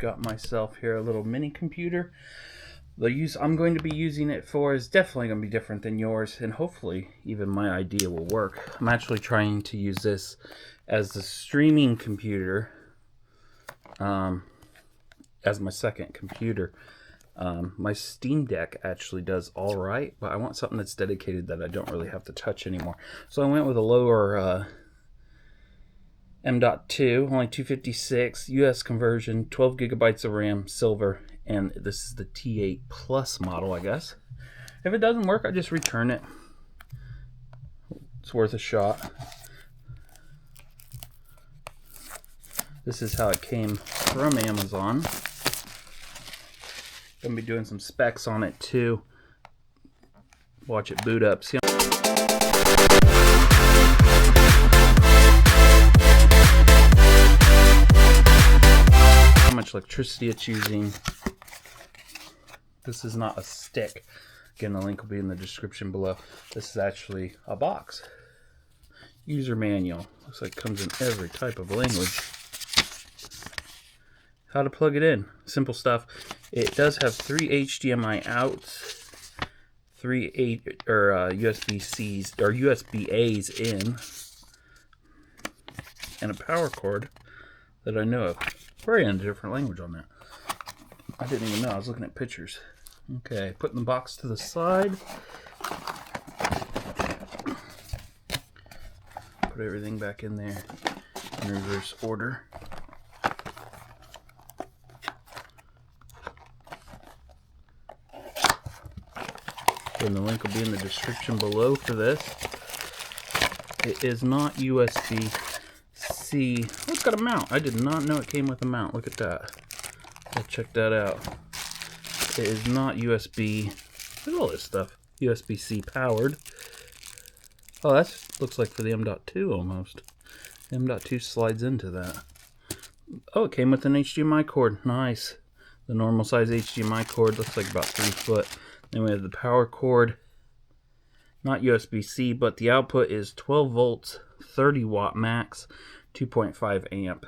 got myself here a little mini computer. The use I'm going to be using it for is definitely going to be different than yours, and hopefully even my idea will work. I'm actually trying to use this as the streaming computer, as my second computer. My Steam Deck actually does all right, but I want something that's dedicated that I don't really have to touch anymore. So I went with a lower M.2, only 256, US conversion, 12 gigabytes of RAM, silver, and this is the T8 Plus model, I guess. If it doesn't work, I just return it. It's worth a shot. This is how it came from Amazon. Gonna be doing some specs on it too. Watch it boot up. See how much electricity it's using. This is not a stick. Again, the link will be in the description below. This is actually a box. User manual. Looks like it comes in every type of language. How to plug it in. Simple stuff. It does have 3 HDMI outs, 3 USB-Cs or USB-A's in, and a power cord that I know of. Very in a different language on that. I didn't even know. I was looking at pictures. Okay, putting the box to the side. Put everything back in there in reverse order. And the link will be in the description below for this. It is not USB-C. Oh, it's got a mount. I did not know it came with a mount. Look at that. I'll check that out. It is not USB. Look at all this stuff. USB-C powered. Oh, that looks like for the M.2 almost. M.2 slides into that. Oh, it came with an HDMI cord. Nice. The normal size HDMI cord looks like about 3 foot. Then we have the power cord. Not USB-C, but the output is 12 volts, 30 watt max, 2.5 amp.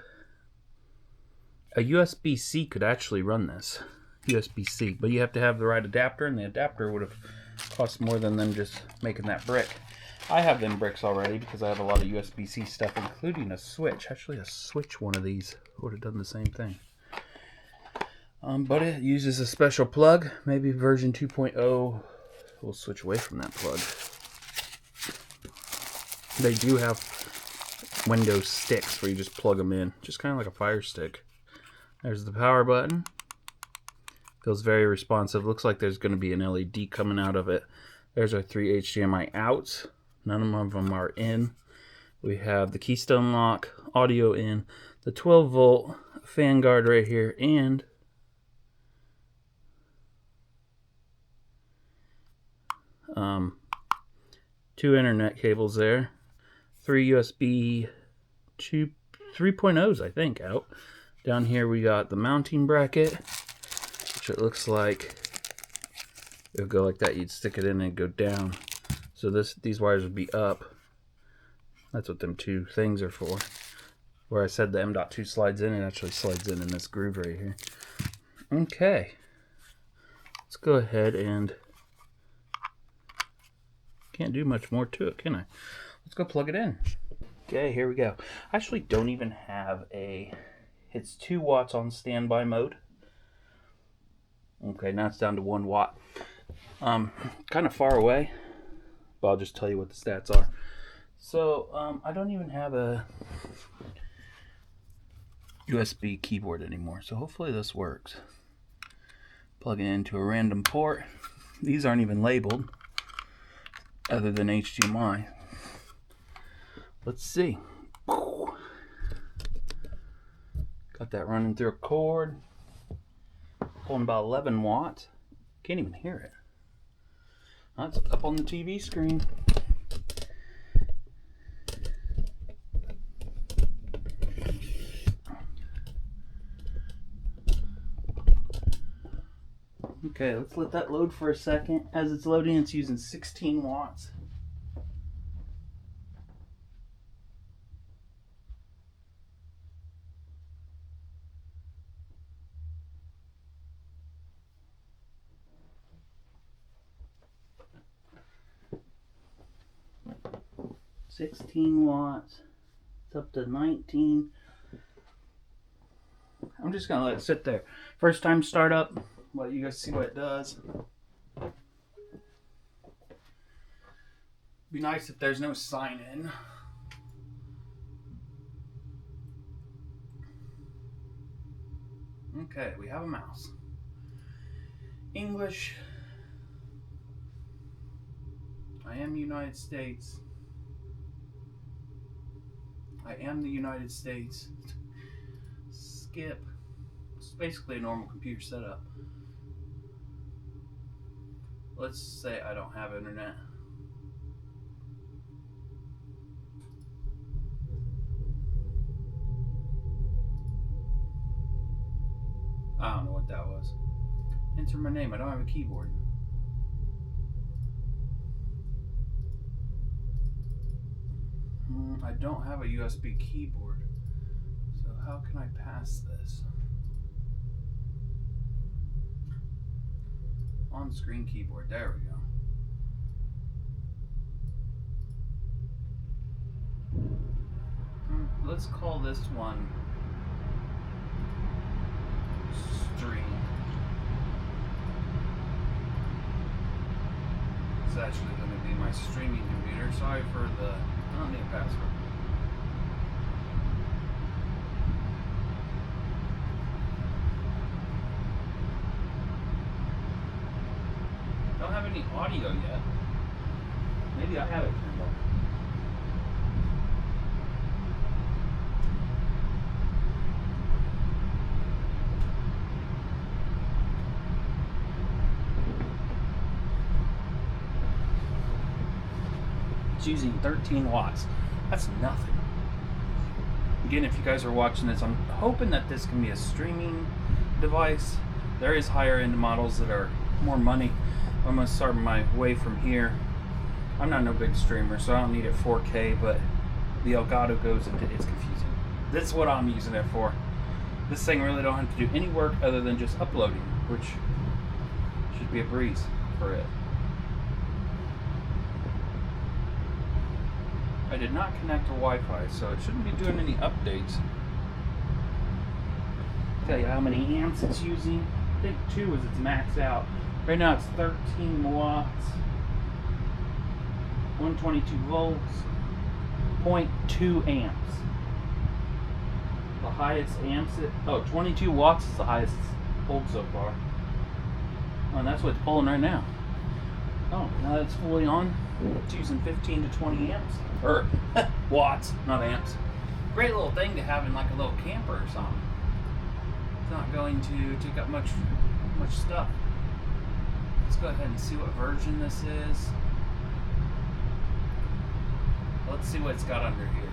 A USB-C could actually run this. USB-C, but you have to have the right adapter, and the adapter would have cost more than them just making that brick. I have them bricks already because I have a lot of USB-C stuff, including a switch. Actually, a switch one of these would have done the same thing. But it uses a special plug, maybe version 2.0. We'll switch away from that plug. They do have Windows sticks where you just plug them in, just kind of like a Fire Stick. There's the power button. Feels very responsive. Looks like there's going to be an LED coming out of it. There's our 3 HDMI outs. None of them are in. We have the keystone lock, audio in, the 12 volt fan guard right here, and two internet cables there. 3 USB 3.0s, I think, out. Down here we got the mounting bracket, which it looks like it would go like that. You'd stick it in and go down. So these wires would be up. That's what them two things are for. Where I said the M.2 slides in, it actually slides in this groove right here. Okay. Let's go ahead and... Can't do much more to it, can I? Let's go plug it in. Okay, here we go. I actually don't even have a... It's 2 watts on standby mode. Okay, now it's down to 1 watt. Kind of far away, but I'll just tell you what the stats are. So, I don't even have a USB keyboard anymore, so hopefully this works. Plug it into a random port. These aren't even labeled, other than HDMI. Let's see. Got that running through a cord. Pulling about 11 watts. Can't even hear it. That's up on the TV screen. Okay, let's let that load for a second. As it's loading, it's using 16 watts. 16 watts. It's up to 19. I'm just gonna let it sit there. First time startup, let you guys see what it does. Be nice if there's no sign in. Okay, we have a mouse. English. I am United States. I am the United States. Skip. It's basically a normal computer setup. Let's say I don't have internet. I don't know what that was. Enter my name. I don't have a keyboard. I don't have a USB keyboard. So how can I pass this? On-screen keyboard. There we go. Let's call this one Stream. It's actually going to be my streaming computer. Sorry for the... I don't need a password. Don't have any audio yet. Maybe I have it turned on. It's using 13 watts. That's nothing. Again, if you guys are watching this, I'm hoping that this can be a streaming device. There is higher end models that are more money. I'm going to start my way from here. I'm not no big streamer, so I don't need it 4K, but the Elgato goes into it's confusing. This is what I'm using it for. This thing really don't have to do any work other than just uploading, which should be a breeze for it. I did not connect to Wi-Fi, so it shouldn't be doing any updates. Tell you how many amps it's using. I think 2 is its max out. Right now it's 13 watts, 122 volts, 0.2 amps. The highest amps, 22 watts is the highest it's pulled so far. Oh, and that's what it's pulling right now. Oh, now that it's fully on, it's using 15 to 20 amps. Or watts, not amps. Great little thing to have in like a little camper or something. It's not going to take up much stuff. Let's go ahead and see what version this is. Let's see what it's got under here.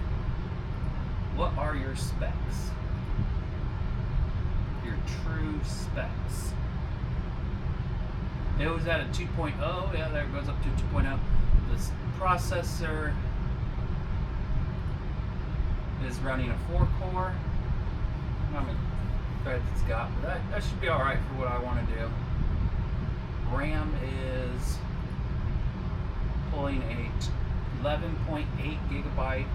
What are your specs? Your true specs. It was at a 2.0. Yeah, there it goes up to 2.0. This processor is running a 4-core. How many threads it's got? But that should be alright for what I want to do. RAM is pulling a 11.8 gigabyte,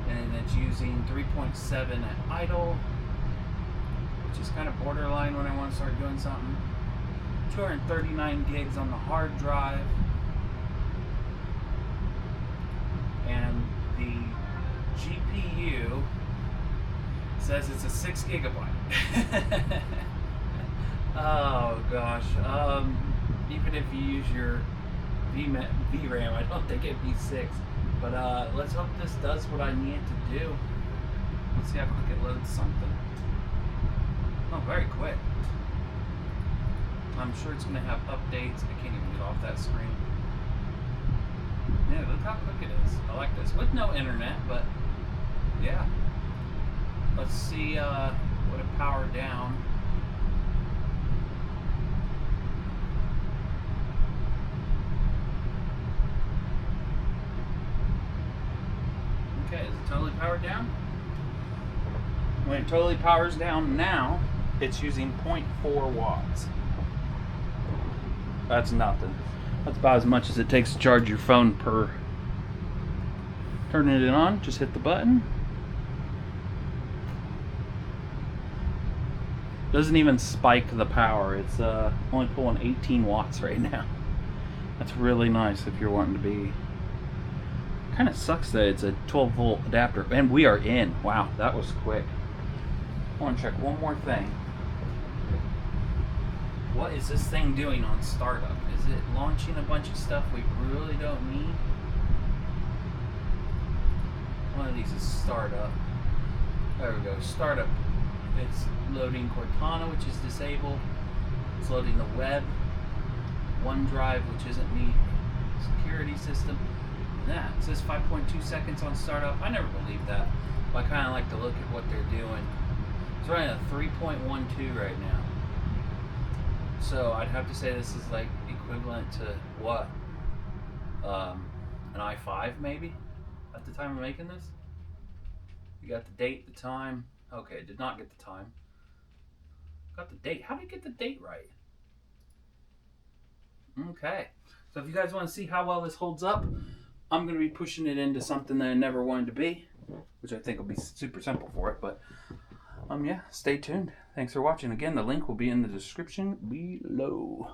and it's using 3.7 at idle, which is kind of borderline when I want to start doing something. 239 gigs on the hard drive, and the GPU says it's a 6 gigabyte. Oh gosh, even if you use your VRAM, I don't think it'd be 6, but let's hope this does what I need it to do. Let's see how quick it loads something. Oh, very quick. I'm sure it's going to have updates. I can't even get off that screen. Yeah, look how quick it is. I like this. With no internet, but yeah. Let's see what it powered down. Okay, is it totally powered down? When it totally powers down now, it's using 0.4 watts. That's nothing. That's about as much as it takes to charge your phone per Turning it on, just hit the button. Doesn't even spike the power. It's only pulling 18 watts right now. That's really nice if you're wanting to be. Kind of sucks that it's a 12 volt adapter, and we are in. Wow, that was quick. I want to check one more thing. What is this thing doing on startup? Is it launching a bunch of stuff we really don't need? One of these is startup. There we go, startup. It's loading Cortana, which is disabled. It's loading the web, OneDrive, which isn't neat, security system. Yeah, it says 5.2 seconds on startup. I never believed that. But I kind of like to look at what they're doing. It's running a 3.12 right now. So I'd have to say this is like equivalent to what? An i5 maybe? At the time of making this? You got the date, the time. Okay, did not get the time. Got the date. How did I get the date right? Okay. So if you guys want to see how well this holds up, I'm going to be pushing it into something that I never wanted to be, which I think will be super simple for it. But yeah, stay tuned. Thanks for watching. Again, the link will be in the description below.